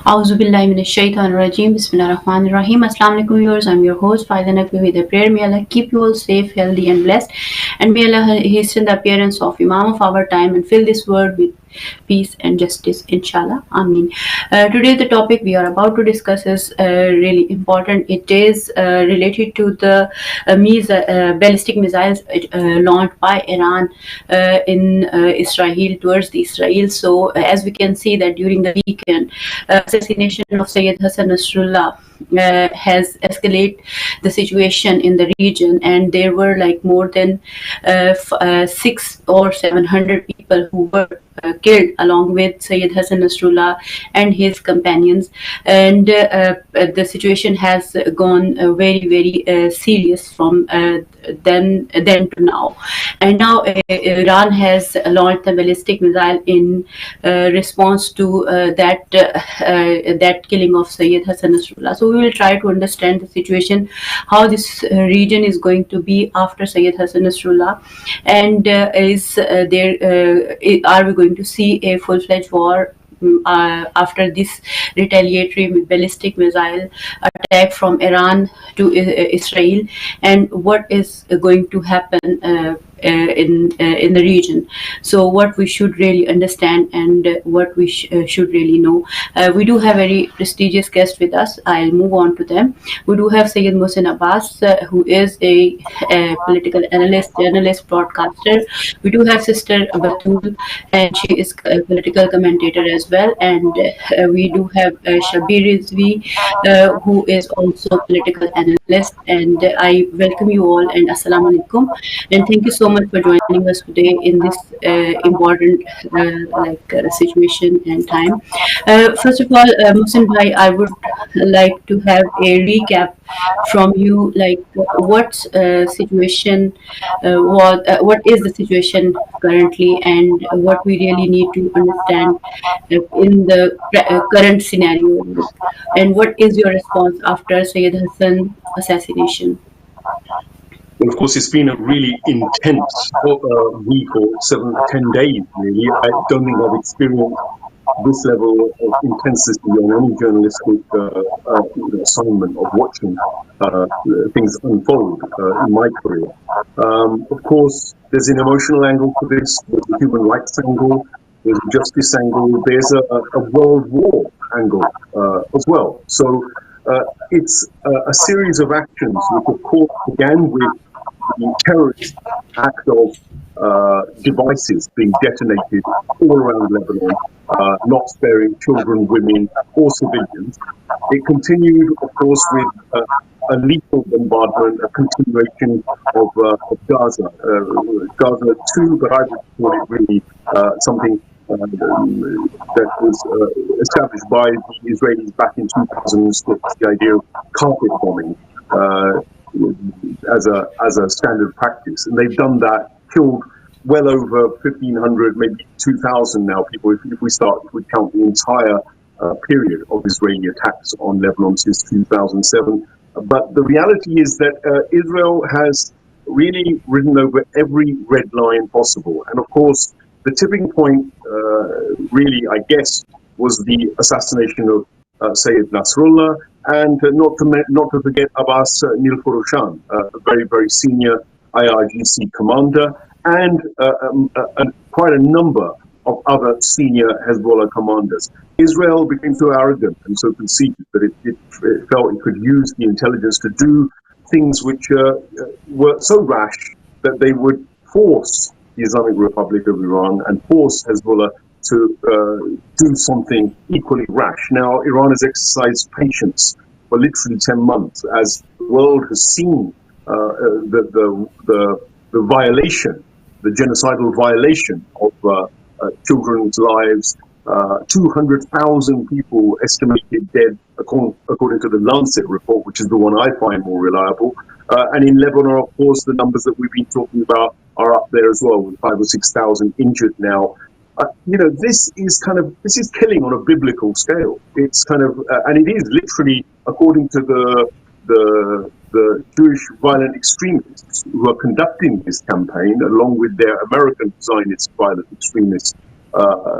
Auzubillahiminash-shaytanir-rajeem. Bismillahir-rahmanir-rahim. Assalamu alaikum viewers. I'm your host FAIZA NAQVI with a prayer. May Allah keep you all safe, healthy and blessed. And may Allah hasten the appearance of Imam of our time and fill this world with peace and justice, inshallah. Ameen. Today the topic we are about to discuss is really important. It is related to the ballistic missiles launched by Iran in Israel, towards the Israel. So as we can see that during the weekend, assassination of Sayyid Hassan Nasrullah has escalated the situation in the region, and there were like more than 600 or 700 people who were killed along with Sayyid Hassan Nasrullah and his companions, and the situation has gone very serious from then to now. And now Iran has launched a ballistic missile in response to that killing of Sayyid Hassan Nasrullah. So we will try to understand the situation, how this region is going to be after Sayyid Hassan Nasrullah, and are we going to see a full-fledged war after this retaliatory ballistic missile attack from Iran to Israel, and what is going to happen in the region. So what we should really understand and what we should really know. We do have very prestigious guests with us. I'll move on to them. We do have Sayyid Mohsin Abbas, who is a political analyst, journalist, broadcaster. We do have Sister Batul, and she is a political commentator as well. And we do have Shabir Rizvi, who is also a political analyst. And I welcome you all and Assalamu alaikum. And thank you so much for joining us today in this important situation and time. First of all, Mohsin Bhai, I would like to have a recap from you, like what situation what is the situation currently, and what we really need to understand in the current scenario, and what is your response after Sayyid Hassan assassination? Well, of course, it's been a really intense week or 7 to 10 days, really. I don't think I've experienced this level of intensity on any journalistic assignment of watching things unfold in my career. Of course, there's an emotional angle to this, there's a human rights angle, there's a justice angle, there's a world war angle as well. So it's a series of actions which, of course, began with the terrorist act of devices being detonated all around Lebanon, not sparing children, women, or civilians. It continued, of course, with a lethal bombardment, a continuation of Gaza. Gaza too, but I would call it really something that was established by the Israelis back in 2006, the idea of carpet bombing as a standard practice. And they've done that, killed well over 1,500, maybe 2,000 now people, if we count the entire period of Israeli attacks on Lebanon since 2007. But the reality is that Israel has really ridden over every red line possible. And of course, the tipping point, really, I guess, was the assassination of Sayyid Nasrullah, and not to forget Abbas Nilfurushan, a very senior IRGC commander, and quite a number of other senior Hezbollah commanders. Israel became so arrogant and so conceited that it felt it could use the intelligence to do things which were so rash that they would force the Islamic Republic of Iran and force Hezbollah to do something equally rash. Now, Iran has exercised patience for literally 10 months as the world has seen the violation, the genocidal violation of children's lives. 200,000 people estimated dead, according to the Lancet report, which is the one I find more reliable. And in Lebanon, of course, the numbers that we've been talking about are up there as well, with 5,000 or 6,000 injured now. This is killing on a biblical scale. It's and it is literally, according to the Jewish violent extremists who are conducting this campaign, along with their American Zionist violent extremist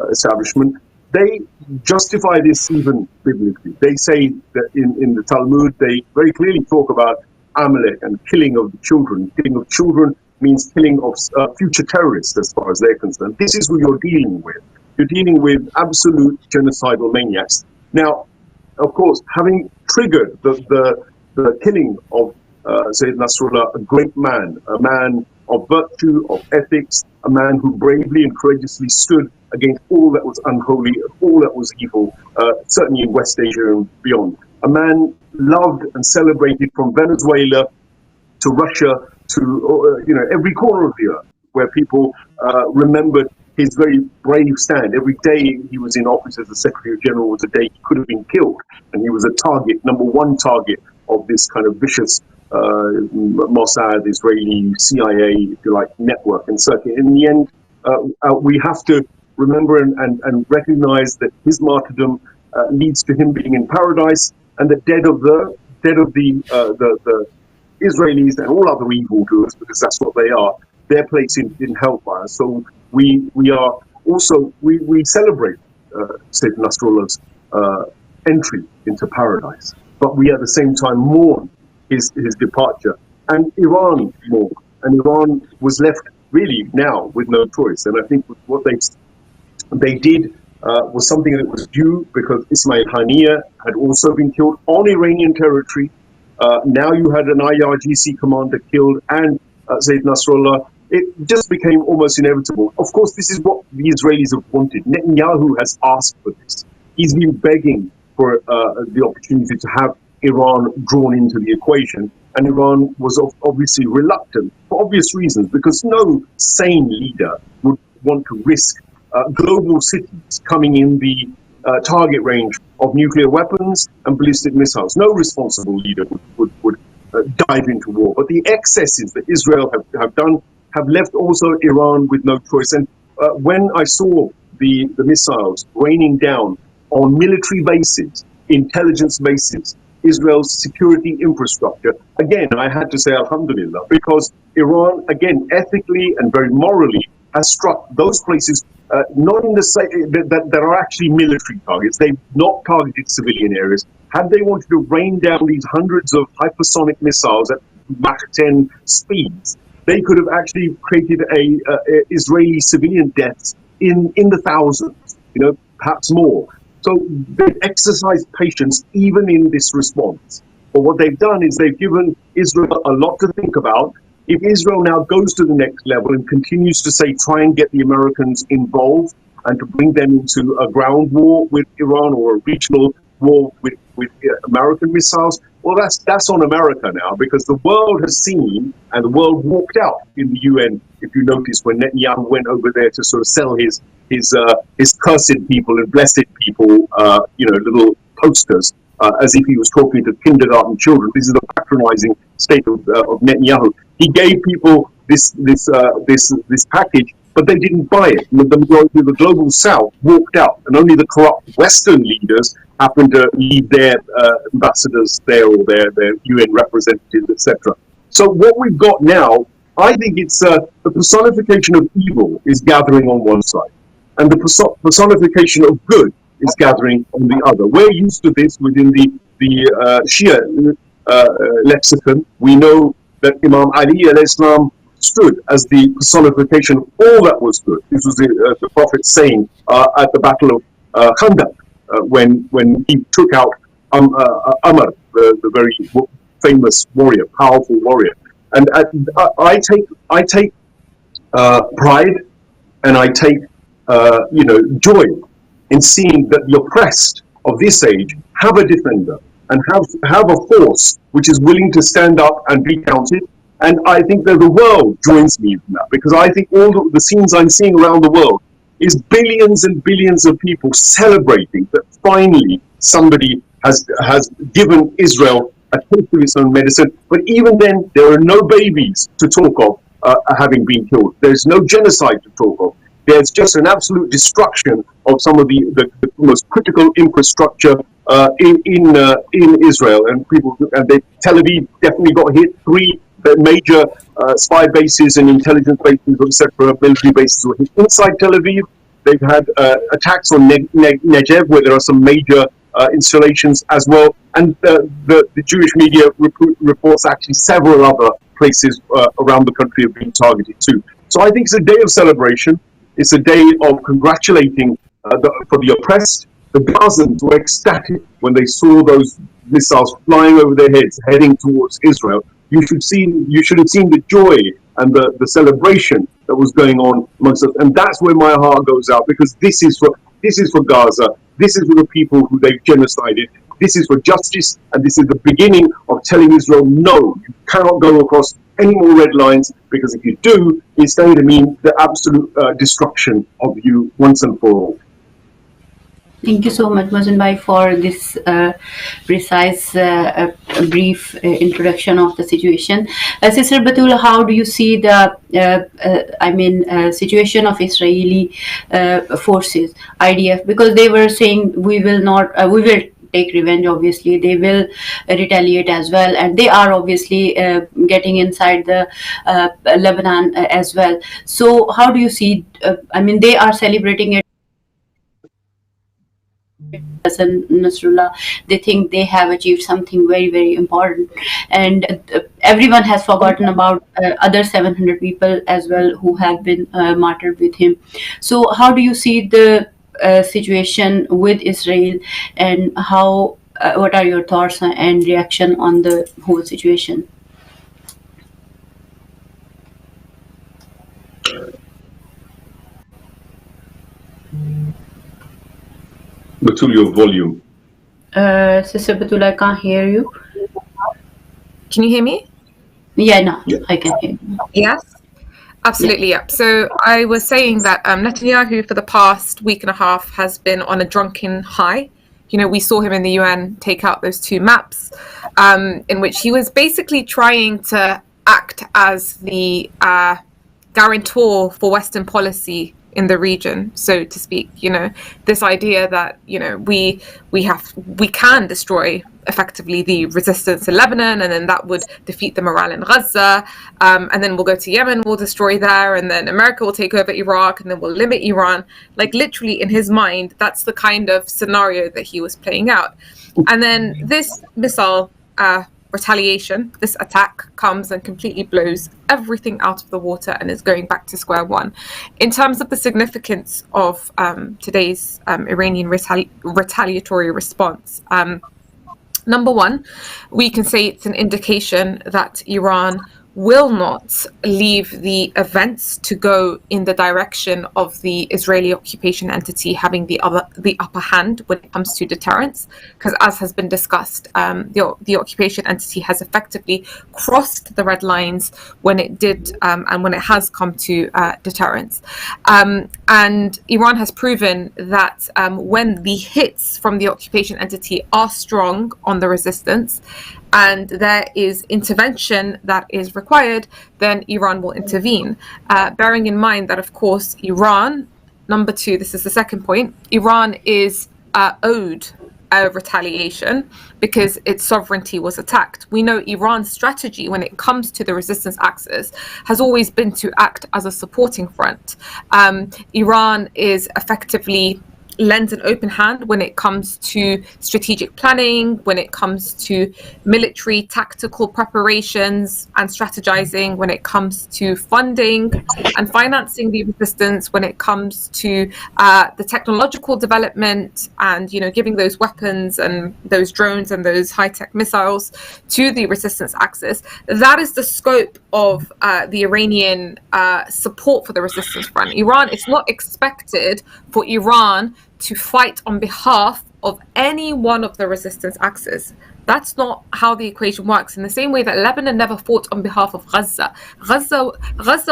establishment, they justify this even biblically. They say that in the Talmud, they very clearly talk about Amalek and killing of the children. Killing of children means killing of future terrorists, as far as they're concerned. This is who you're dealing with. You're dealing with absolute genocidal maniacs. Now, of course, having triggered the killing of Sayyid Nasrullah, a great man, a man of virtue, of ethics, a man who bravely and courageously stood against all that was unholy, all that was evil, certainly in West Asia and beyond. A man loved and celebrated from Venezuela to Russia to every corner of the earth, where people remembered his very brave stand. Every day he was in office as the Secretary General was a day he could have been killed, and he was a target, number one target of this kind of vicious Mossad, Israeli, CIA, if you like, network and circuit. In the end, we have to remember and recognize that his martyrdom leads to him being in paradise, and the dead of the Israelis and all other evildoers, because that's what they are, their place in hellfire. So we are also we celebrate Sayyid Nasrullah's entry into paradise, but we at the same time mourn his departure, and Iran mourned, and Iran was left really now with no choice. And I think what they did was something that was due, because Ismail Haniyeh had also been killed on Iranian territory. Now you had an IRGC commander killed, and Sayyid Nasrullah. It just became almost inevitable. Of course, this is what the Israelis have wanted. Netanyahu has asked for this. He's been begging for the opportunity to have Iran drawn into the equation, and Iran was obviously reluctant for obvious reasons, because no sane leader would want to risk global cities coming in the target range of nuclear weapons and ballistic missiles. No responsible leader would dive into war. But the excesses that Israel have done have left also Iran with no choice. And when I saw the missiles raining down on military bases, intelligence bases, Israel's security infrastructure, again, I had to say alhamdulillah, because Iran, again, ethically and very morally, has struck those places not in the that are actually military targets. They've not targeted civilian areas. Had they wanted to rain down these hundreds of hypersonic missiles at Mach 10 speeds, they could have actually created a Israeli civilian deaths in the thousands, perhaps more. So they've exercised patience even in this response. But what they've done is they've given Israel a lot to think about. If Israel now goes to the next level and continues to say, try and get the Americans involved and to bring them into a ground war with Iran or a regional war with American missiles, well, that's on America now, because the world has seen, and the world walked out in the UN, if you notice, when Netanyahu went over there to sort of sell his cursed people and blessed people, little posters, as if he was talking to kindergarten children. This is the patronizing state of Netanyahu. He gave people this package, but they didn't buy it. The majority of the global South walked out, and only the corrupt Western leaders happened to leave their ambassadors there, or their UN representatives, etc. So what we've got now, I think it's the personification of evil is gathering on one side, and the personification of good is gathering on the other. We're used to this within the Shia lexicon. We know that Imam Ali al-Islam stood as the personification of all that was good. This was the Prophet's saying at the Battle of Khandaq, when he took out Amr, the very famous warrior, powerful warrior. And I take pride, and I take joy in seeing that the oppressed of this age have a defender and have a force which is willing to stand up and be counted. And I think that the world joins me in that, because I think all the scenes I'm seeing around the world is billions and billions of people celebrating that finally somebody has given Israel a taste of its own medicine. But even then, there are no babies to talk of having been killed. There's no genocide to talk of. There's just an absolute destruction of some of the most critical infrastructure in Israel, and Tel Aviv definitely got hit. 3 major spy bases and intelligence bases, etc., military bases were hit inside Tel Aviv, They've had attacks on Negev, where there are some major installations as well. And the Jewish media reports actually several other places around the country have been targeted too. So I think it's a day of celebration. It's a day of congratulating for the oppressed. The Gazans were ecstatic when they saw those missiles flying over their heads, heading towards Israel. You should have seen the joy and the celebration that was going on amongst us. And that's where my heart goes out, because this is for Gaza. This is for the people who they've genocided. This is for justice, and this is the beginning of telling Israel, no, you cannot go across any more red lines, because if you do, it's going to mean the absolute destruction of you once and for all. Thank you so much, Mohsin Bhai, for this precise, brief introduction of the situation. Sister Batul, how do you see the, situation of Israeli forces, IDF? Because they were saying we will take revenge. Obviously, they will retaliate as well, and they are obviously getting inside the Lebanon as well. So, how do you see? They are celebrating it. Hassan Nasrullah, they think they have achieved something very, very important, and everyone has forgotten about other 700 people as well who have been martyred with him. So, how do you see the situation with Israel, and how? What are your thoughts and reaction on the whole situation? Batul, your volume. Sister Batul, I can't hear you. Can you hear me? Yeah, no, yeah. I can hear you. Yes, absolutely. Yeah. So I was saying that Netanyahu for the past week and a half has been on a drunken high. You know, we saw him in the UN take out those 2 maps in which he was basically trying to act as the guarantor for Western policy in the region, so to speak. You know, this idea that, you know, we can destroy effectively the resistance in Lebanon, and then that would defeat the morale in Gaza, and then we'll go to Yemen, we'll destroy there, and then America will take over Iraq, and then we'll limit Iran. Like, literally in his mind, that's the kind of scenario that he was playing out. And then this missile retaliation, this attack comes and completely blows everything out of the water and is going back to square one. In terms of the significance of today's Iranian retaliatory response, number one, we can say it's an indication that Iran will not leave the events to go in the direction of the Israeli occupation entity having the upper hand when it comes to deterrence, because as has been discussed, the occupation entity has effectively crossed the red lines when it did and when it has come to deterrence. And Iran has proven that when the hits from the occupation entity are strong on the resistance, and there is intervention that is required, then Iran will intervene. Bearing in mind that, of course, Iran, number two, this is the second point, Iran is owed a retaliation because its sovereignty was attacked. We know Iran's strategy when it comes to the resistance axis has always been to act as a supporting front. Iran is effectively lends an open hand when it comes to strategic planning, when it comes to military tactical preparations and strategizing, when it comes to funding and financing the resistance, when it comes to the technological development and, you know, giving those weapons and those drones and those high-tech missiles to the resistance axis. That is the scope of the Iranian support for the resistance front. It's not expected for Iran to fight on behalf of any one of the resistance axes. That's not how the equation works. In the same way that Lebanon never fought on behalf of Gaza. Gaza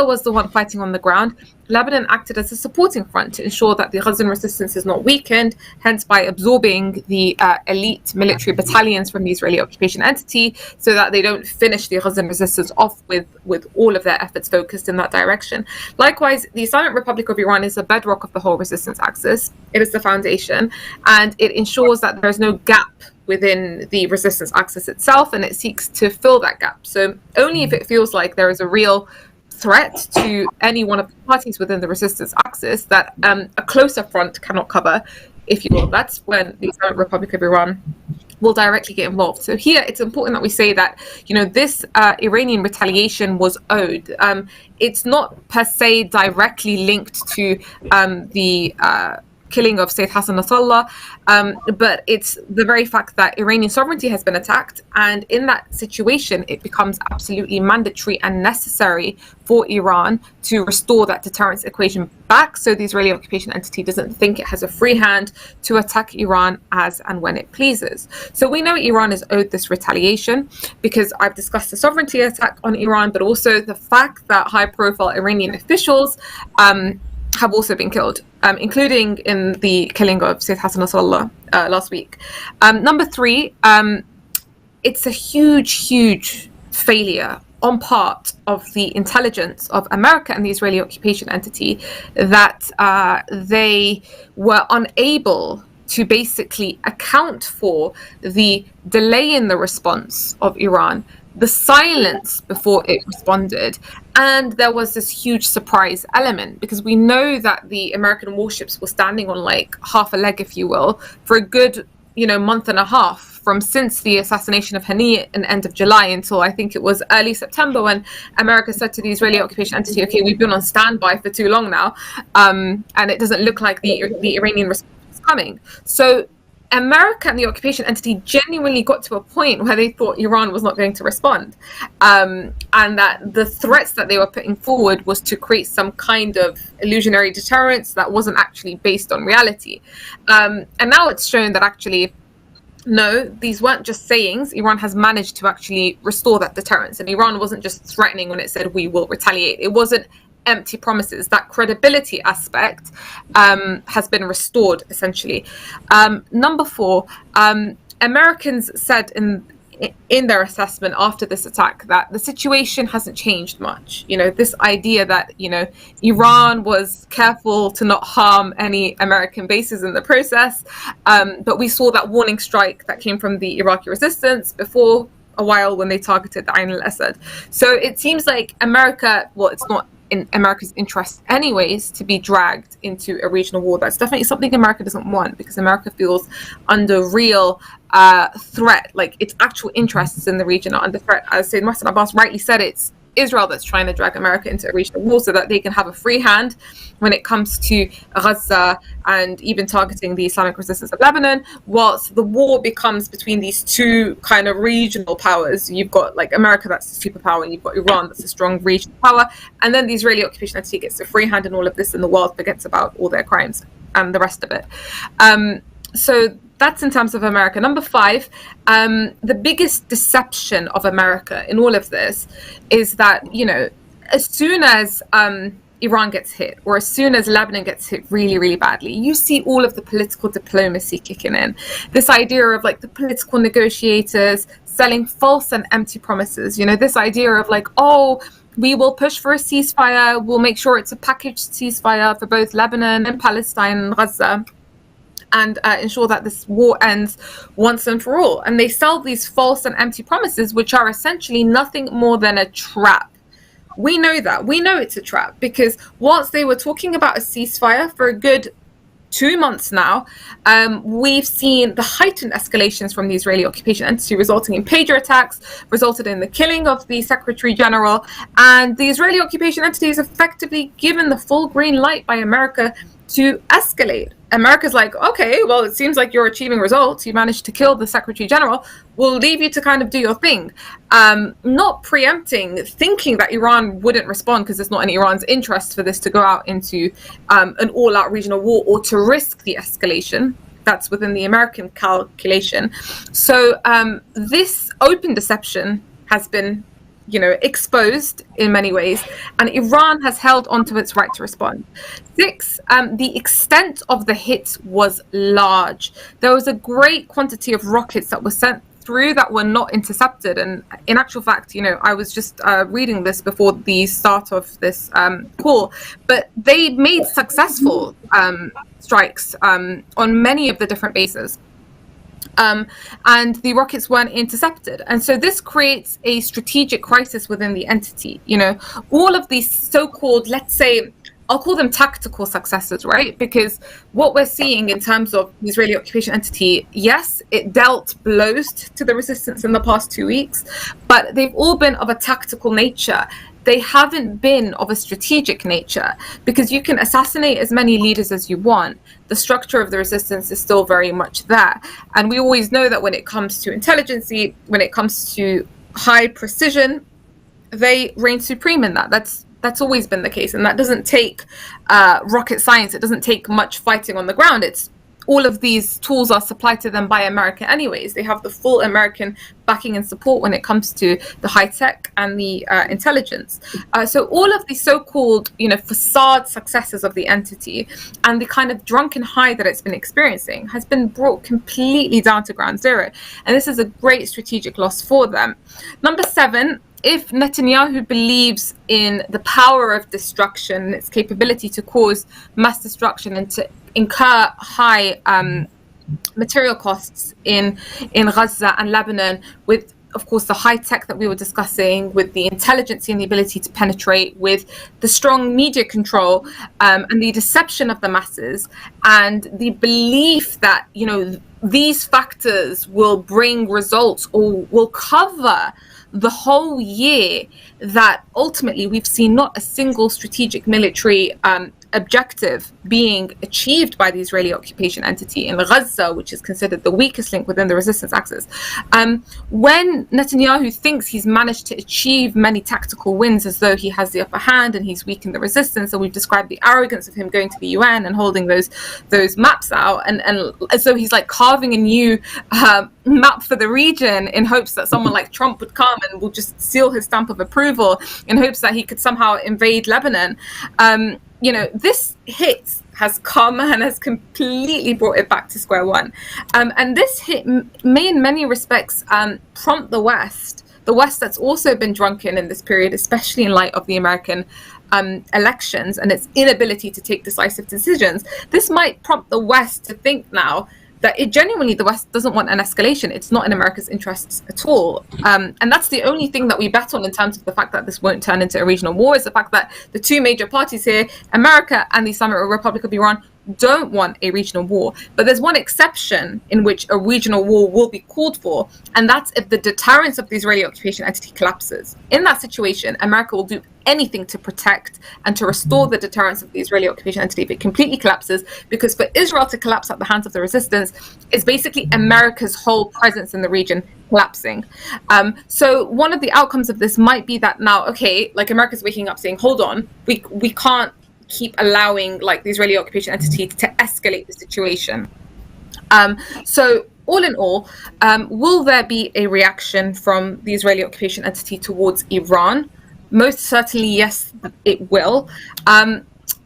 was the one fighting on the ground. Lebanon acted as a supporting front to ensure that the Gazan resistance is not weakened, hence by absorbing the elite military battalions from the Israeli occupation entity so that they don't finish the Gazan resistance off with all of their efforts focused in that direction. Likewise, the Islamic Republic of Iran is the bedrock of the whole resistance axis. It is the foundation, and it ensures that there's no gap within the resistance axis itself, and it seeks to fill that gap. So only if it feels like there is a real threat to any one of the parties within the resistance axis that a closer front cannot cover, if you will. That's when the Islamic Republic of Iran will directly get involved. So here it's important that we say that, this Iranian retaliation was owed. It's not per se directly linked to the killing of Sayyid Hassan Nasrallah, but it's the very fact that Iranian sovereignty has been attacked, and in that situation it becomes absolutely mandatory and necessary for Iran to restore that deterrence equation back, so the Israeli occupation entity doesn't think it has a free hand to attack Iran as and when it pleases. So we know Iran is owed this retaliation because I've discussed the sovereignty attack on Iran, but also the fact that high-profile Iranian officials have also been killed, including in the killing of Sayyid Hassan Nasrallah last week. Number three, it's a huge failure on part of the intelligence of America and the Israeli occupation entity that they were unable to basically account for the delay in the response of Iran, the silence before it responded, and there was this huge surprise element because we know that the American warships were standing on like half a leg, if you will, for a good month and a half, from since the assassination of Hani in end of July until I think it was early September, when America said to the Israeli occupation entity, okay, we've been on standby for too long now, and it doesn't look like the Iranian response is coming. So America and the occupation entity genuinely got to a point where they thought Iran was not going to respond, and that the threats that they were putting forward was to create some kind of illusionary deterrence that wasn't actually based on reality. And now it's shown that actually, no, these weren't just sayings. Iran has managed to actually restore that deterrence, and Iran wasn't just threatening when it said we will retaliate. It wasn't empty promises. That credibility aspect has been restored, essentially. Number four, Americans said in their assessment after this attack that the situation hasn't changed much. This idea that Iran was careful to not harm any American bases in the process, but we saw that warning strike that came from the Iraqi resistance before a while when they targeted the Ain al-Assad. So it seems like America, well, it's not in America's interest anyways to be dragged into a regional war. That's definitely something America doesn't want, because America feels under real threat, like its actual interests in the region are under threat. As Sayyid Mohsen Abbas rightly said, it's Israel that's trying to drag America into a regional war so that they can have a free hand when it comes to Raza and even targeting the Islamic resistance of Lebanon, whilst the war becomes between these two kind of regional powers. You've got like America, that's a superpower, and you've got Iran, that's a strong regional power, and then the Israeli occupation entity gets a free hand in all of this, and the world forgets about all their crimes and the rest of it. So that's in terms of America. Number five, the biggest deception of America in all of this is that, as soon as Iran gets hit, or as soon as Lebanon gets hit really, really badly, you see all of the political diplomacy kicking in. This idea of like the political negotiators selling false and empty promises. This idea of like, oh, we will push for a ceasefire, we'll make sure it's a packaged ceasefire for both Lebanon and Palestine and Gaza, and ensure that this war ends once and for all. And they sell these false and empty promises, which are essentially nothing more than a trap. We know that. We know it's a trap, because whilst they were talking about a ceasefire for a good 2 months now, we've seen the heightened escalations from the Israeli occupation entity, resulting in pager attacks, resulted in the killing of the Secretary General, and the Israeli occupation entity is effectively given the full green light by America to escalate. America's like, okay, well, it seems like you're achieving results. You managed to kill the Secretary General. We'll leave you to kind of do your thing. Not preempting, thinking that Iran wouldn't respond because it's not in Iran's interest for this to go out into an all-out regional war or to risk the escalation. That's within the American calculation. So this open deception has been exposed in many ways, and Iran has held onto its right to respond. Six, the extent of the hits was large. There was a great quantity of rockets that were sent through that were not intercepted, and in actual fact, I was just reading this before the start of this call, but they made successful strikes on many of the different bases. and the rockets weren't intercepted. And so this creates a strategic crisis within the entity. You know, all of these so-called, let's say, I'll call them tactical successes, right? Because what we're seeing in terms of the Israeli occupation entity, yes, it dealt blows to the resistance in the past 2 weeks, but they've all been of a tactical nature. They haven't been of a strategic nature, because you can assassinate as many leaders as you want. The structure of the resistance is still very much there. And we always know that when it comes to intelligence, when it comes to high precision, they reign supreme in that. That's always been the case, and that doesn't take rocket science. It doesn't take much fighting on the ground. It's all of these tools are supplied to them by America anyways. They have the full American backing and support when it comes to the high tech and the intelligence. So all of these so-called, you know, facade successes of the entity and the kind of drunken high that it's been experiencing has been brought completely down to ground zero. And this is a great strategic loss for them. Number 7, if Netanyahu believes in the power of destruction and its capability to cause mass destruction and to incur high material costs in Raza and Lebanon, with, of course, the high tech that we were discussing, with the intelligence and the ability to penetrate, with the strong media control and the deception of the masses, and the belief that, you know, these factors will bring results or will cover the whole year, that ultimately we've seen not a single strategic military objective being achieved by the Israeli occupation entity in Gaza, which is considered the weakest link within the resistance axis. When Netanyahu thinks he's managed to achieve many tactical wins as though he has the upper hand and he's weakened the resistance, and we've described the arrogance of him going to the UN and holding those maps out, and as though he's like carving a new map for the region in hopes that someone like Trump would come and will just seal his stamp of approval in hopes that he could somehow invade Lebanon. You know, this hit has come and has completely brought it back to square one. And this hit may in many respects prompt the West that's also been drunken in this period, especially in light of the American elections and its inability to take decisive decisions. This might prompt the West to think now that the West doesn't want an escalation. It's not in America's interests at all. And that's the only thing that we bet on in terms of the fact that this won't turn into a regional war, is the fact that the two major parties here, America and the Islamic Republic of Iran, don't want a regional war. But there's one exception in which a regional war will be called for, and that's if the deterrence of the Israeli occupation entity collapses. In that situation, America will do anything to protect and to restore the deterrence of the Israeli occupation entity if it completely collapses, because for Israel to collapse at the hands of the resistance is basically America's whole presence in the region collapsing. So one of the outcomes of this might be that now, okay, like America's waking up saying, hold on, we can't keep allowing like the Israeli occupation entity to escalate the situation. So all in all, will there be a reaction from the Israeli occupation entity towards Iran? Most certainly, yes, it will.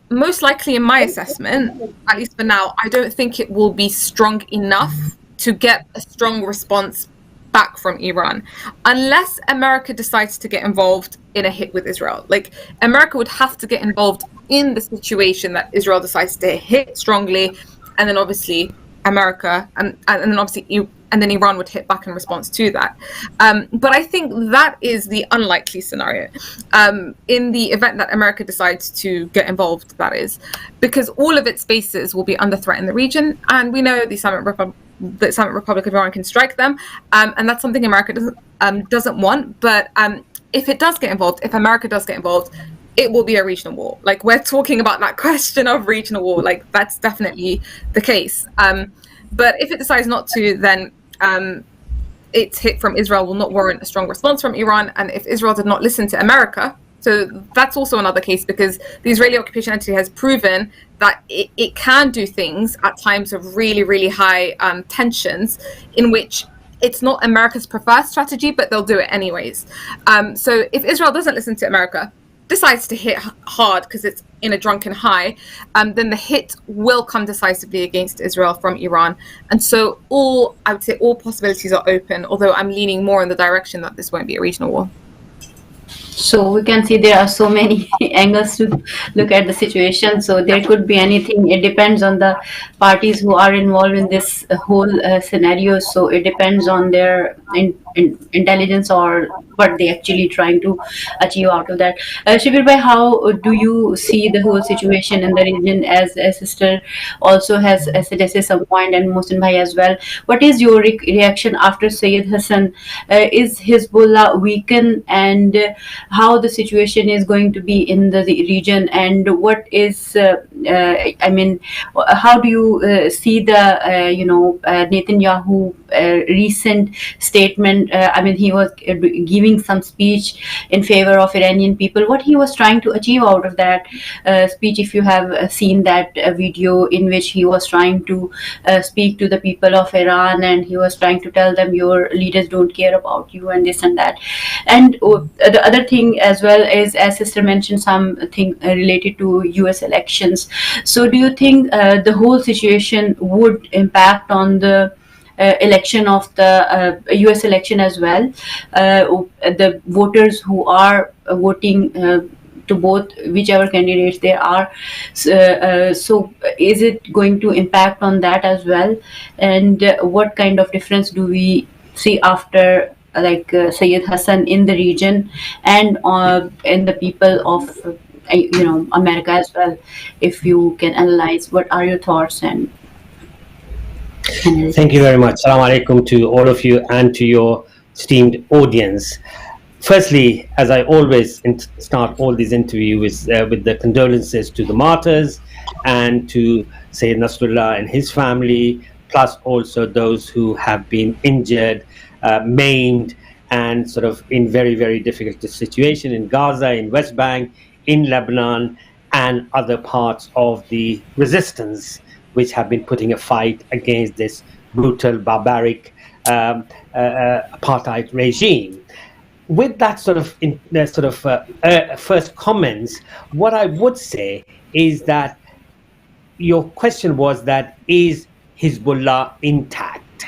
Most likely, in my assessment, at least for now, I don't think it will be strong enough to get a strong response back from Iran, unless America decides to get involved in a hit with Israel. Like, America would have to get involved in the situation that Israel decides to hit strongly, and then obviously America and then Iran would hit back in response to that. But I think that is the unlikely scenario. In the event that America decides to get involved, that is, because all of its bases will be under threat in the region, and we know the Islamic Republic of Iran can strike them, and that's something America doesn't want. But if it does get involved, if America does get involved, it will be a regional war. Like, we're talking about that question of regional war, like that's definitely the case. But if it decides not to, then its hit from Israel will not warrant a strong response from Iran. And if Israel did not listen to America, so that's also another case, because the Israeli occupation entity has proven that it can do things at times of really, really high tensions, in which it's not America's preferred strategy, but they'll do it anyways. So if Israel doesn't listen to America, decides to hit hard because it's in a drunken high, then the hit will come decisively against Israel from Iran. And so I would say all possibilities are open, although I'm leaning more in the direction that this won't be a regional war. So we can see there are so many angles to look at the situation. So there could be anything. It depends on the parties who are involved in this whole scenario. So it depends on their intelligence or what they actually trying to achieve out of that. Shibir bhai, how do you see the whole situation in the region? As a sister also has suggested some point, and Mohsin bhai as well. What is your reaction after Sayyid Hassan? Is Hezbollah weakened, and how the situation is going to be in the region, and what is I mean, how do you see the Netanyahu recent statement? I mean, he was giving some speech in favor of Iranian people. What he was trying to achieve out of that speech, if you have seen that video in which he was trying to speak to the people of Iran, and he was trying to tell them your leaders don't care about you and this and that. And the other thing as well is, as sister mentioned, something related to US elections. So do you think the whole situation would impact on the election of the US election as well? The voters who are voting to both whichever candidates there are, so is it going to impact on that as well? And what kind of difference do we see after Sayyid Hassan in the region, and in the people of America as well? If you can analyze, what are your thoughts and Thank you very much. Assalamu alaikum to all of you and to your esteemed audience. Firstly, as I always start all these interviews with the condolences to the martyrs and to Sayyid Nasrullah and his family, plus also those who have been injured, maimed, and sort of in very, very difficult situation in Gaza, in West Bank, in Lebanon, and other parts of the resistance, which have been putting a fight against this brutal, barbaric apartheid regime. With that first comments, what I would say is that your question was that, is Hezbollah intact?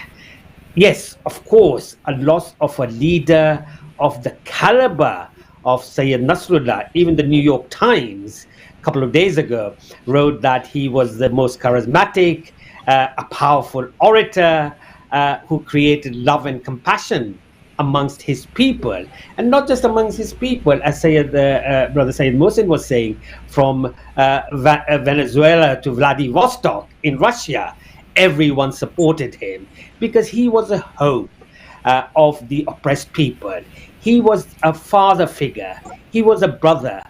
Yes, of course, a loss of a leader of the caliber of Sayyid Nasrullah. Even the New York Times a couple of days ago wrote that he was the most charismatic, a powerful orator who created love and compassion amongst his people, and not just amongst his people, as Brother Sayyid Mohsin was saying, from Venezuela to Vladivostok in Russia, everyone supported him because he was a hope of the oppressed people. He was a father figure. He was a brother.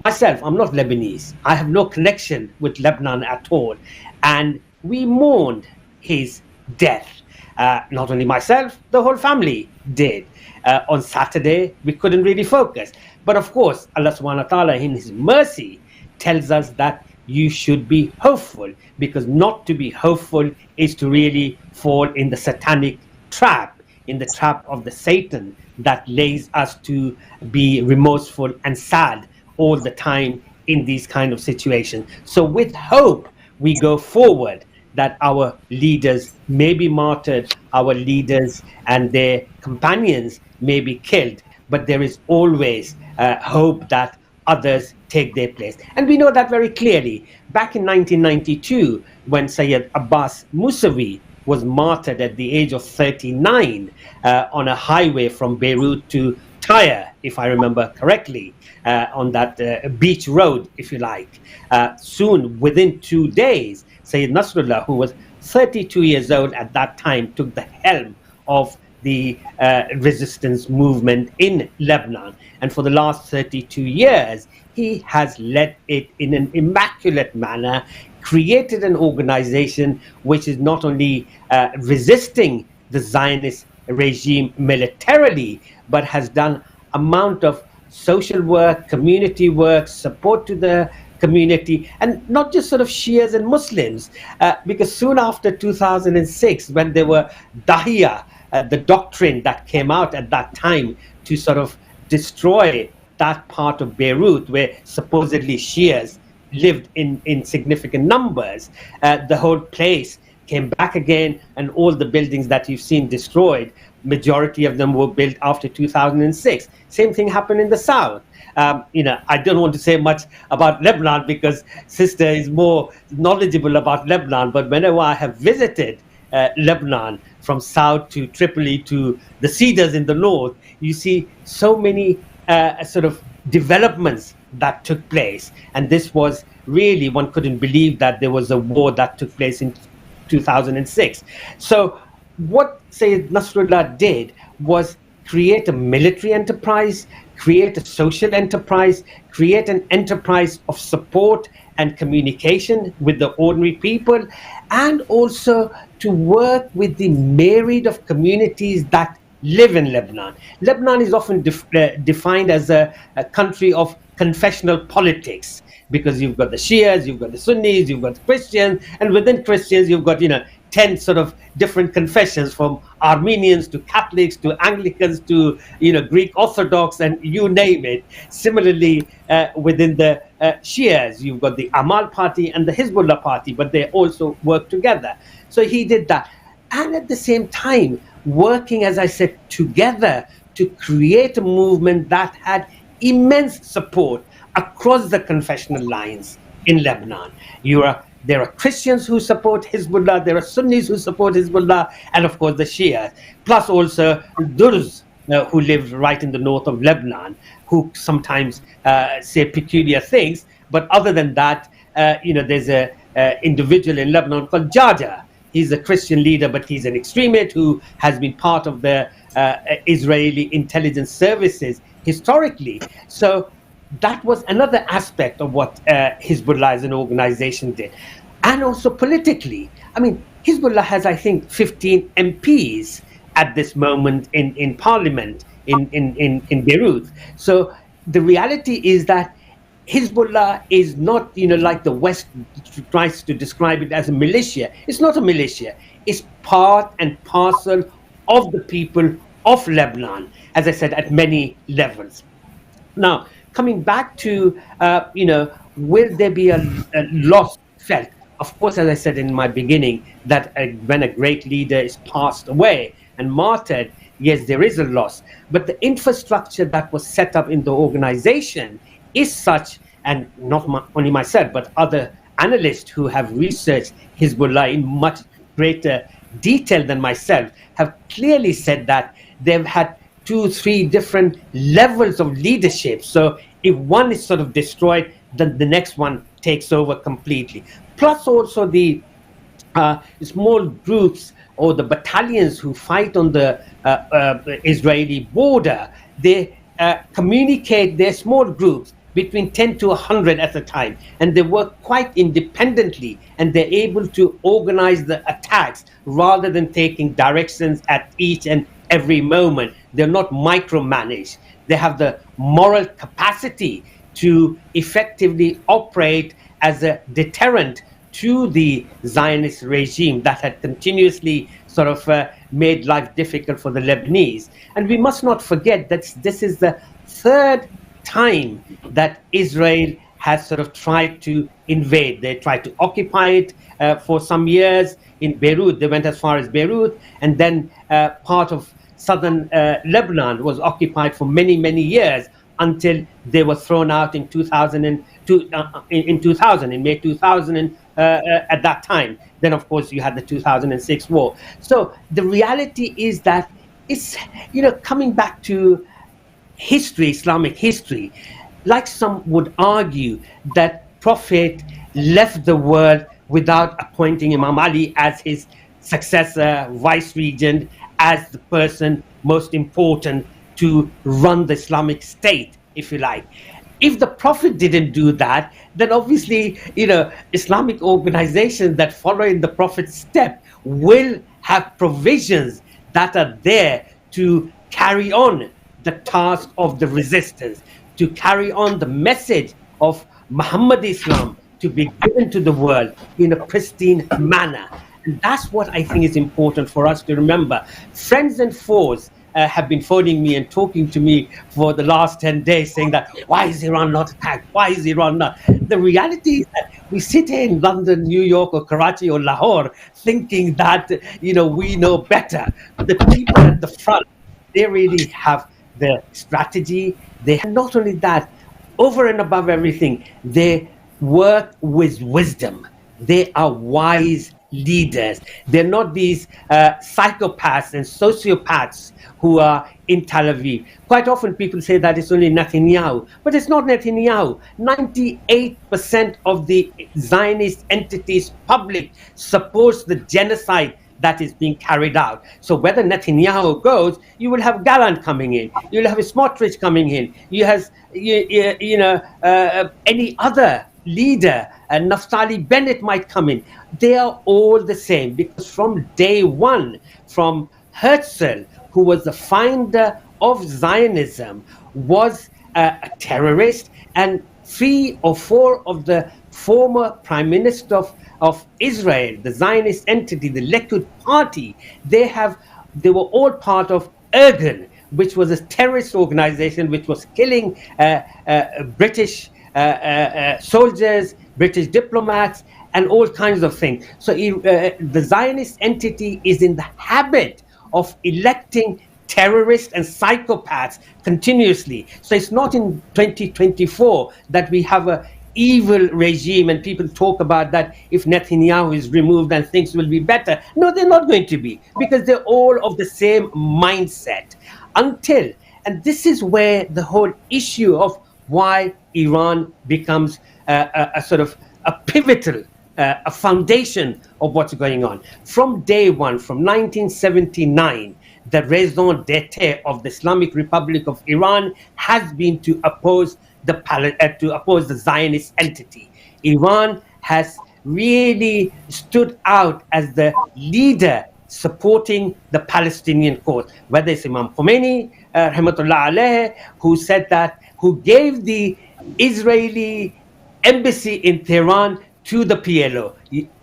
Myself, I'm not Lebanese. I have no connection with Lebanon at all. And we mourned his death. Not only myself, the whole family did. On Saturday, we couldn't really focus. But of course, Allah subhanahu wa ta'ala in his mercy tells us that you should be hopeful, because not to be hopeful is to really fall in the satanic trap, in the trap of the Satan that lays us to be remorseful and sad all the time in these kind of situations. So with hope, we go forward, that our leaders may be martyred, our leaders and their companions may be killed, but there is always hope that others take their place. And we know that very clearly. Back in 1992, when Sayyid Abbas Musawi was martyred at the age of 39 on a highway from Beirut to Tyre, if I remember correctly, on that beach road, if you like. Soon, within 2 days, Sayyid Nasrullah, who was 32 years old at that time, took the helm of the resistance movement in Lebanon. And for the last 32 years, he has led it in an immaculate manner, created an organization which is not only resisting the Zionist regime militarily, but has done amount of social work, community work, support to the community, and not just sort of Shias and Muslims, because soon after 2006, when there were Dahiya, the doctrine that came out at that time to sort of destroy that part of Beirut where supposedly Shias lived in significant numbers, the whole place came back again, and all the buildings that you've seen destroyed, majority of them were built after 2006. Same thing happened in the south. I don't want to say much about Lebanon because sister is more knowledgeable about Lebanon, but whenever I have visited Lebanon, from south to Tripoli to the Cedars in the north, you see so many sort of developments that took place. And this was really, one couldn't believe that there was a war that took place in 2006. So what Sayyid Nasrullah did was create a military enterprise, create a social enterprise, create an enterprise of support and communication with the ordinary people, and also to work with the myriad of communities that live in Lebanon. Lebanon is often defined as a country of confessional politics, because you've got the Shias, you've got the Sunnis, you've got the Christians, and within Christians you've got 10 sort of different confessions, from Armenians to Catholics to Anglicans to Greek Orthodox, and you name it. Similarly, within the Shias, you've got the Amal party and the Hezbollah party, but they also work together. So he did that, and at the same time working, as I said, together to create a movement that had immense support across the confessional lines in Lebanon. There are Christians who support Hezbollah, there are Sunnis who support Hezbollah, and of course the Shias, plus also Druze, who live right in the north of Lebanon, who sometimes say peculiar things. But other than that, there's a individual in Lebanon called Jaja. He's a Christian leader, but he's an extremist who has been part of the Israeli intelligence services historically. So that was another aspect of what Hezbollah as an organization did. And also politically, I mean, Hezbollah has, I think, 15 MPs at this moment in parliament in Beirut. So the reality is that Hezbollah is not, like the West tries to describe it as a militia. It's not a militia. It's part and parcel of the people of Lebanon, as I said, at many levels. Now, coming back to, will there be a loss felt? Of course, as I said in my beginning, that when a great leader is passed away and martyred, yes, there is a loss. But the infrastructure that was set up in the organization is such, and not only myself, but other analysts who have researched Hezbollah in much greater detail than myself, have clearly said that they've had 2-3 different levels of leadership. So if one is sort of destroyed, then the next one takes over completely. Plus also the small groups or the battalions who fight on the Israeli border, they communicate, their small groups, between 10 to 100 at a time, and they work quite independently, and they're able to organize the attacks rather than taking directions at each and every moment. They're not micromanaged. They have the moral capacity to effectively operate as a deterrent to the Zionist regime that had continuously sort of made life difficult for the Lebanese. And we must not forget that this is the third time that Israel has sort of tried to invade. They tried to occupy it for some years in Beirut. They went as far as Beirut, and then part of southern Lebanon was occupied for many, many years until they were thrown out in 2000, in May 2000, at that time. Then, of course, you had the 2006 war. So the reality is that it's, coming back to history, Islamic history, like some would argue that Prophet left the world without appointing Imam Ali as his successor, vice regent, as the person most important to run the Islamic State, if you like. If the Prophet didn't do that, then obviously, Islamic organizations that follow in the Prophet's step will have provisions that are there to carry on the task of the resistance, to carry on the message of Muhammad Islam to be given to the world in a pristine manner. And that's what I think is important for us to remember. Friends and foes have been phoning me and talking to me for the last 10 days saying that, why is Iran not attacked? Why is Iran not? The reality is that we sit here in London, New York, or Karachi, or Lahore, thinking that we know better. But the people at the front, they really have the strategy. They have not only that, over and above everything, they work with wisdom. They are wise leaders. They're not these psychopaths and sociopaths who are in Tel Aviv. Quite often people say that it's only Netanyahu, but it's not Netanyahu. 98% of the Zionist entities public supports the genocide that is being carried out. So whether Netanyahu goes, you will have Gallant coming in, you'll have Smotrich coming in, you have any other leader, and Naftali Bennett might come in. They are all the same, because from day one, from Herzl, who was the founder of Zionism, was a terrorist, and 3 or 4 of the former prime minister of Israel, the Zionist entity, the Likud party, they were all part of Irgun, which was a terrorist organization which was killing British soldiers, British diplomats, and all kinds of things. So the Zionist entity is in the habit of electing terrorists and psychopaths continuously. So it's not in 2024 that we have a evil regime and people talk about that if Netanyahu is removed and things will be better. No, they're not going to be, because they're all of the same mindset. And this is where the whole issue of why Iran becomes a sort of a pivotal, a foundation of what's going on. From day one, from 1979, the raison d'etre of the Islamic Republic of Iran has been to oppose the Zionist entity. Iran has really stood out as the leader supporting the Palestinian cause, whether it's Imam Khomeini, rahmatullah alayhi, who gave the Israeli embassy in Tehran to the PLO.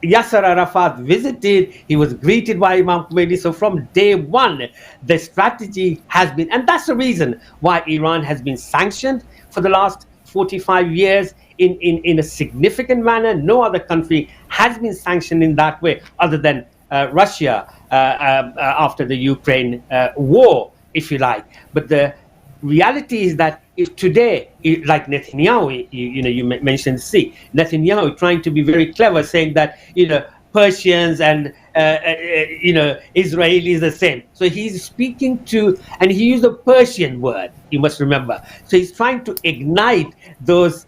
Yasser Arafat visited, he was greeted by Imam Khomeini. So from day one, the strategy has been, and that's the reason why Iran has been sanctioned for the last 45 years in a significant manner. No other country has been sanctioned in that way other than Russia after the Ukraine war, if you like. But the reality is that if today, like Netanyahu, you mentioned, Netanyahu trying to be very clever, saying that Persians and Israelis the same. So he's speaking to, and he used a Persian word, you must remember. So he's trying to ignite those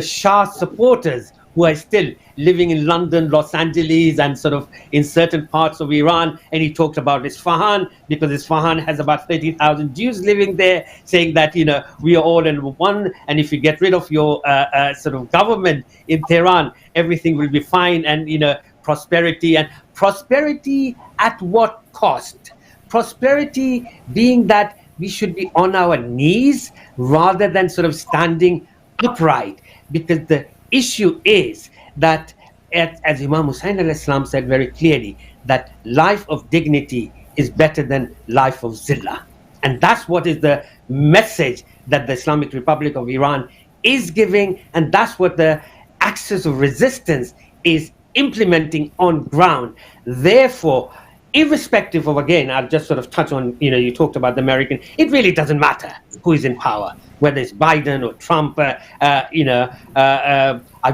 Shah supporters who are still living in London, Los Angeles, and sort of in certain parts of Iran. And he talked about Isfahan, because Isfahan has about 30,000 Jews living there, saying that, we are all in one. And if you get rid of your sort of government in Tehran, everything will be fine. And, prosperity at what cost? Prosperity being that we should be on our knees rather than sort of standing upright, because the issue is that, as Imam Hussain al-Islam said very clearly, that life of dignity is better than life of zillah. And that's what is the message that the Islamic Republic of Iran is giving, and that's what the axis of resistance is implementing on ground. Therefore, irrespective of, again, I'll just sort of touch on, you talked about the American, it really doesn't matter who is in power, whether it's Biden or Trump. I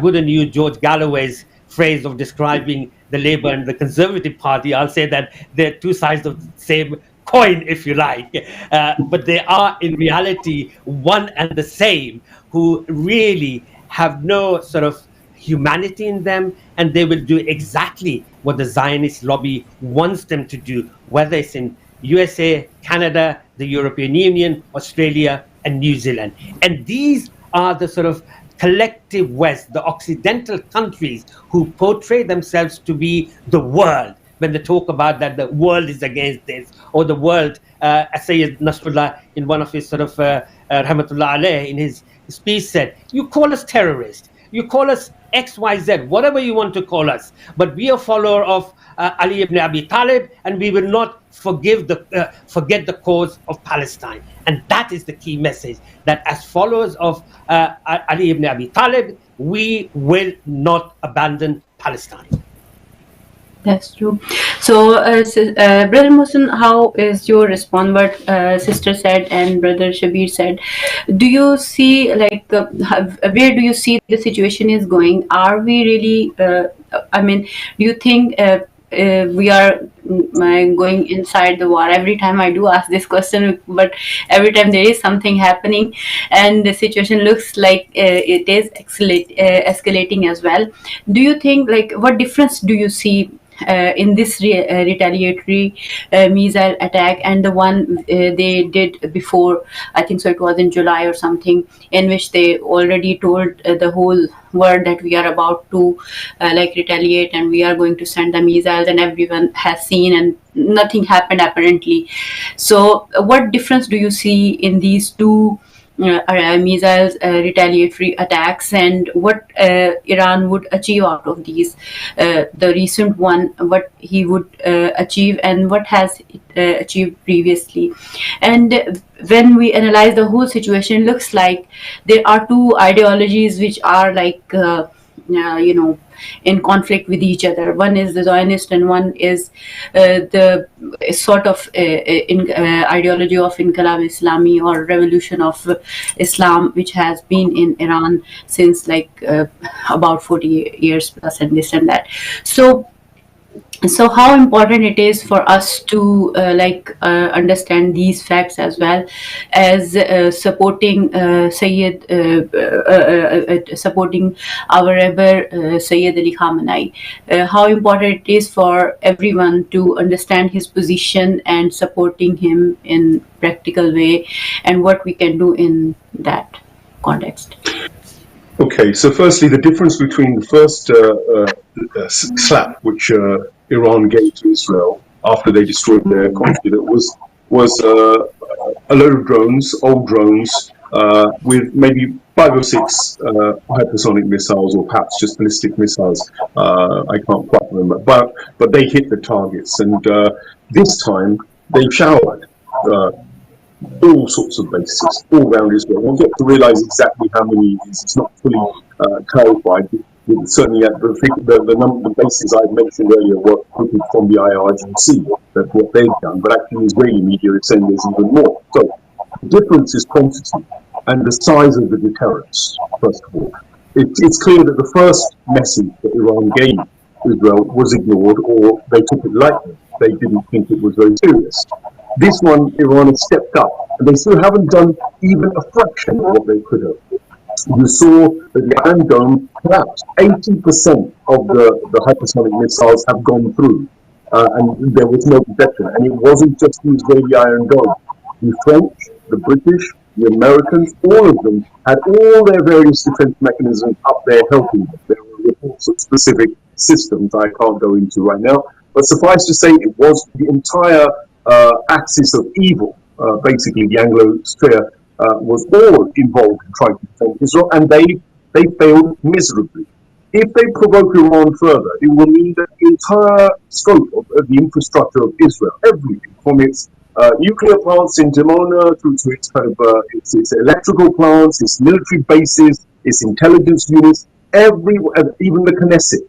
wouldn't use George Galloway's phrase of describing the Labour and the Conservative Party. I'll say that they're two sides of the same coin, if you like. But they are in reality one and the same, who really have no sort of humanity in them, and they will do exactly what the Zionist lobby wants them to do, whether it's in USA, Canada, the European Union, Australia, and New Zealand. And these are the sort of collective West, the Occidental countries, who portray themselves to be the world. When they talk about that the world is against this, or the world, as Sayyid Nasrullah in one of his sort of rahmatullah alayh in his speech said, you call us terrorists, you call us XYZ, whatever you want to call us, but we are follower of Ali ibn Abi Talib, and we will not forget the cause of Palestine. And that is the key message, that as followers of Ali ibn Abi Talib, we will not abandon Palestine. That's true. So, Brother Mohsen, how is your response? What sister said and Brother Shabir said. Do you see, like, where do you see the situation is going? Are we really? I mean, do you think we are going inside the war? Every time I do ask this question, but every time there is something happening, and the situation looks like it is escalating as well. Do you think, like, what difference do you see in this retaliatory missile attack and the one they did before? I think so it was in July or something, in which they already told the whole world that we are about to like retaliate and we are going to send the missiles, and everyone has seen and nothing happened apparently. So what difference do you see in these two missiles retaliatory attacks, and what Iran would achieve out of these? The recent one, what he would achieve, and what has it achieved previously? And when we analyze the whole situation, it looks like there are two ideologies which are like in conflict with each other. One is the Zionist, and one is the sort of ideology of Inqilab Islami, or revolution of Islam, which has been in Iran since like about 40 years plus, and this and that. So how important it is for us to understand these facts, as well as supporting supporting our Rebbe Sayyid Ali Khamenei. How important it is for everyone to understand his position and supporting him in practical way, and what we can do in that context. Okay, so firstly, the difference between the first slap which Iran gave to Israel after they destroyed their confidant was a load of drones, old drones, with maybe 5 or 6 hypersonic missiles, or perhaps just ballistic missiles. I can't quite remember, but they hit the targets, and this time they showered all sorts of bases all around Israel. We'll get to realise exactly how many it is. It's not fully clarified. Certainly, at the bases I mentioned earlier were from the IRGC. That's what they've done. But actually, Israeli media is saying there's even more. So the difference is quantity and the size of the deterrence. First of all, it's clear that the first message that Iran gave Israel was ignored, or they took it lightly. They didn't think it was very serious. This one, Iran has stepped up, and they still haven't done even a fraction of what they could have. You saw that the Iron Dome collapsed. 80% of the hypersonic missiles have gone through, and there was no protection. And it wasn't just the Israeli Iron Dome. The French, the British, the Americans, all of them had all their various defense mechanisms up there helping them. There were reports of specific systems I can't go into right now, but suffice to say, it was the entire axis of evil, basically the Anglo-sphere, was all involved in trying to defend Israel, and they failed miserably. If they provoke Iran further, it will mean that the entire scope of the infrastructure of Israel, everything from its nuclear plants in Dimona through to its kind of its electrical plants, its military bases, its intelligence units, even the Knesset,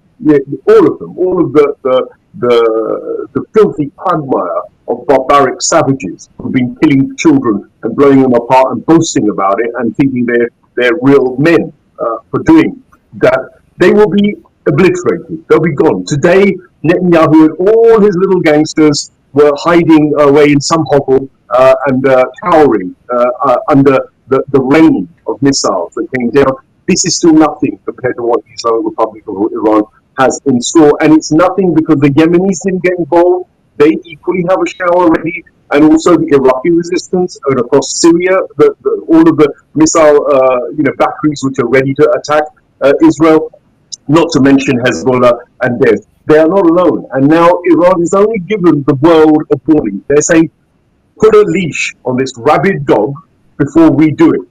all of them, all of the filthy quagmire of barbaric savages who've been killing children and blowing them apart and boasting about it and thinking they're real men for doing that, they will be obliterated. They'll be gone. Today, Netanyahu and all his little gangsters were hiding away in some hovel and cowering under the rain of missiles that came down. This is still nothing compared to what the Islamic Republic of Iran has in store, and it's nothing because the Yemenis didn't get involved. They equally have a shower ready, and also the Iraqi resistance, and across Syria, all of the missile batteries which are ready to attack Israel, not to mention Hezbollah and Daesh. They are not alone, and now Iran has only given the world a warning. They're saying, put a leash on this rabid dog before we do it,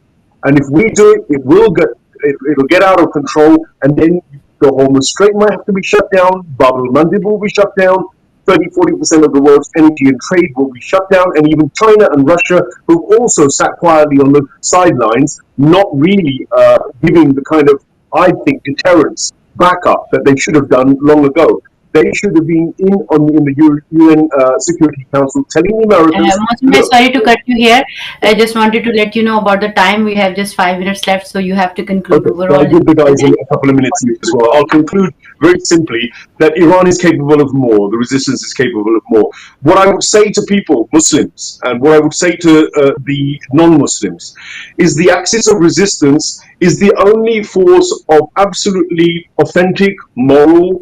and if we do it, it'll get out of control, and then the Hormuz Strait might have to be shut down, Bab el-Mandeb will be shut down, 30-40% of the world's energy and trade will be shut down, and even China and Russia, who've also sat quietly on the sidelines, not really giving the kind of, I think, deterrence backup that they should have done long ago. They should have been in the UN Security Council telling the Americans. Mohsin, sorry to cut you here. I just wanted to let you know about the time. We have just 5 minutes left, so you have to conclude overall. I'll give the guys a couple of minutes as well. I'll conclude very simply that Iran is capable of more. The resistance is capable of more. What I would say to people, Muslims, and what I would say to the non-Muslims, is the axis of resistance is the only force of absolutely authentic, moral,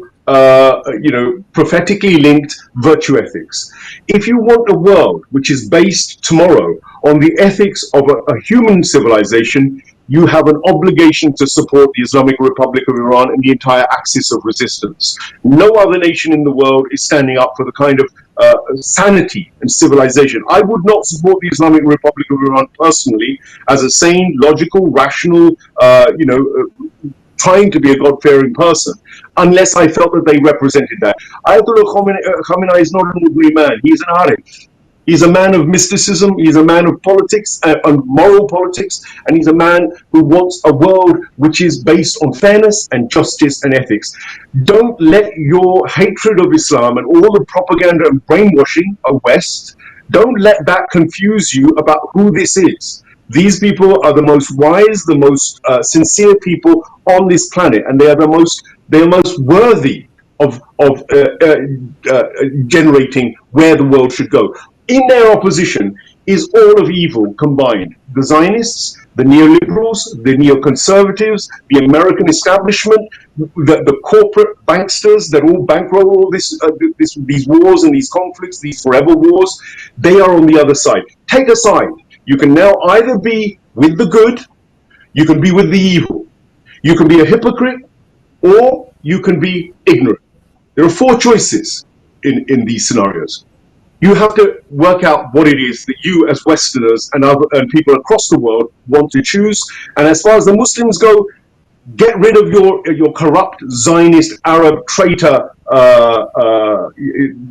prophetically linked virtue ethics. If you want a world which is based tomorrow on the ethics of a human civilization, you have an obligation to support the Islamic Republic of Iran and the entire axis of resistance. No other nation in the world is standing up for the kind of sanity and civilization. I would not support the Islamic Republic of Iran personally as a sane, logical, rational, trying to be a God-fearing person, unless I felt that they represented that. Ayatollah Khamenei is not an ordinary man. He's an arif. He's a man of mysticism. He's a man of politics and moral politics, and he's a man who wants a world which is based on fairness and justice and ethics. Don't let your hatred of Islam and all the propaganda and brainwashing of West, don't let that confuse you about who this is. These people are the most wise, the most sincere people on this planet, and they are the most worthy of generating where the world should go. In their opposition is all of evil combined: the Zionists, the neoliberals, the neoconservatives, the American establishment, the corporate banksters that all bankroll all these wars and these conflicts, these forever wars. They are on the other side. Take a side. You can now either be with the good, you can be with the evil. You can be a hypocrite, or you can be ignorant. There are 4 choices in these scenarios. You have to work out what it is that you as Westerners and people across the world want to choose. And as far as the Muslims go, get rid of your corrupt Zionist Arab traitor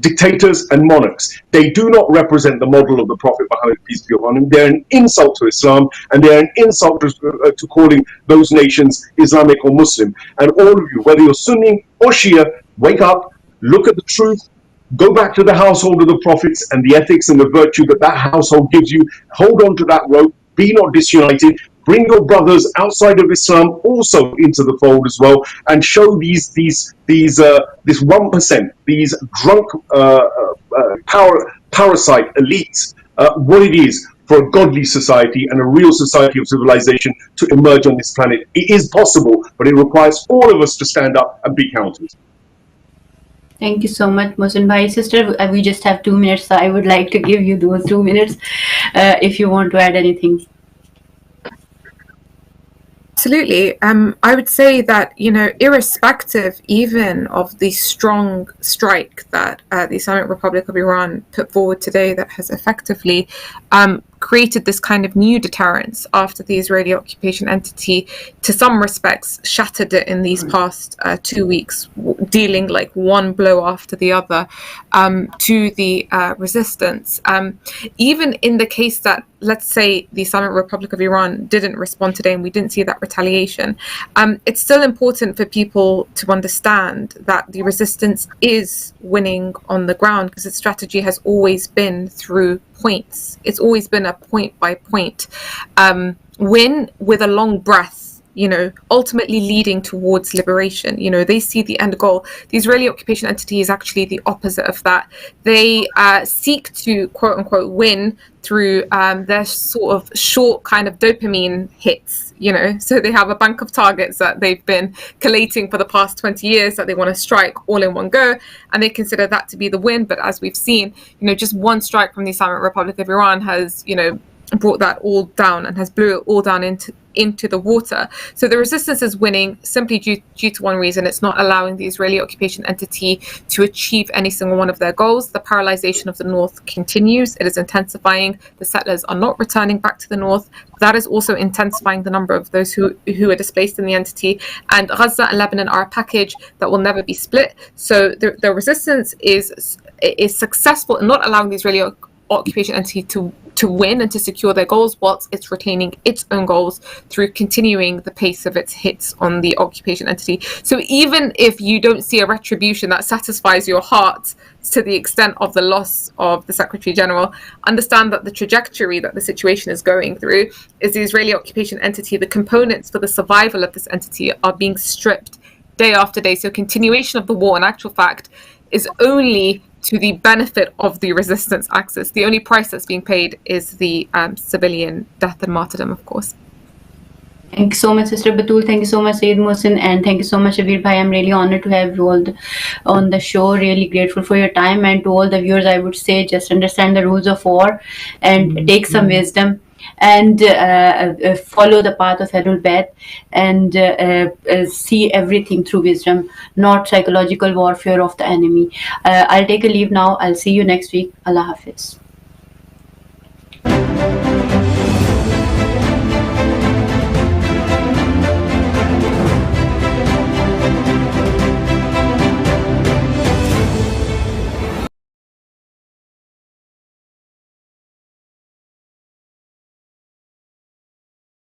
dictators and monarchs. They do not represent the model of the Prophet Muhammad, peace be upon him. They're an insult to Islam, and they're an insult to calling those nations Islamic or Muslim. And all of you, whether you're Sunni or Shia, wake up, look at the truth, go back to the household of the prophets and the ethics and the virtue that household gives you. Hold on to that rope. Be not disunited. Bring your brothers outside of Islam also into the fold as well, and show this 1%, these drunk parasite elites, what it is for a godly society and a real society of civilization to emerge on this planet. It is possible, but it requires all of us to stand up and be counted. Thank you so much, Mohsin Bhai. Sister, we just have 2 minutes, so I would like to give you those 2 minutes if you want to add anything. Absolutely. I would say that, irrespective even of the strong strike that the Islamic Republic of Iran put forward today, that has effectively created this kind of new deterrence after the Israeli occupation entity, to some respects, shattered it in these past 2 weeks, dealing like one blow after the other to the resistance. Even in the case that, let's say, the Islamic Republic of Iran didn't respond today and we didn't see that retaliation, it's still important for people to understand that the resistance is winning on the ground, because its strategy has always been through points. It's always been a point by point win with a long breath, ultimately leading towards liberation. They see the end goal. The Israeli occupation entity is actually the opposite of that. They seek to, quote unquote, win through their sort of short kind of dopamine hits, so they have a bank of targets that they've been collating for the past 20 years that they want to strike all in one go, and they consider that to be the win. But as we've seen, just one strike from the Islamic Republic of Iran has, brought that all down and has blew it all down into into the water. So the resistance is winning simply due to one reason: it's not allowing the Israeli occupation entity to achieve any single one of their goals. The paralyzation of the north continues. It is intensifying. The settlers are not returning back to the north. That is also intensifying the number of those who are displaced in the entity. And Gaza and Lebanon are a package that will never be split. So the resistance is successful in not allowing the Israeli occupation entity to win and to secure their goals, whilst it's retaining its own goals through continuing the pace of its hits on the occupation entity. So even if you don't see a retribution that satisfies your heart to the extent of the loss of the Secretary General, understand that the trajectory that the situation is going through is the Israeli occupation entity. The components for the survival of this entity are being stripped day after day. So continuation of the war, in actual fact, is only to the benefit of the resistance axis. The only price that's being paid is the civilian death and martyrdom, of course. Thank you so much, Sister Batul. Thank you so much, Sayyid Mohsin. And thank you so much, Abir Bhai. I'm really honored to have you all on the show. Really grateful for your time. And to all the viewers, I would say just understand the rules of war and take some wisdom and follow the path of Ahlul Bayt and see everything through wisdom, not psychological warfare of the enemy. I'll take a leave now. I'll see you next week. Allah Hafiz.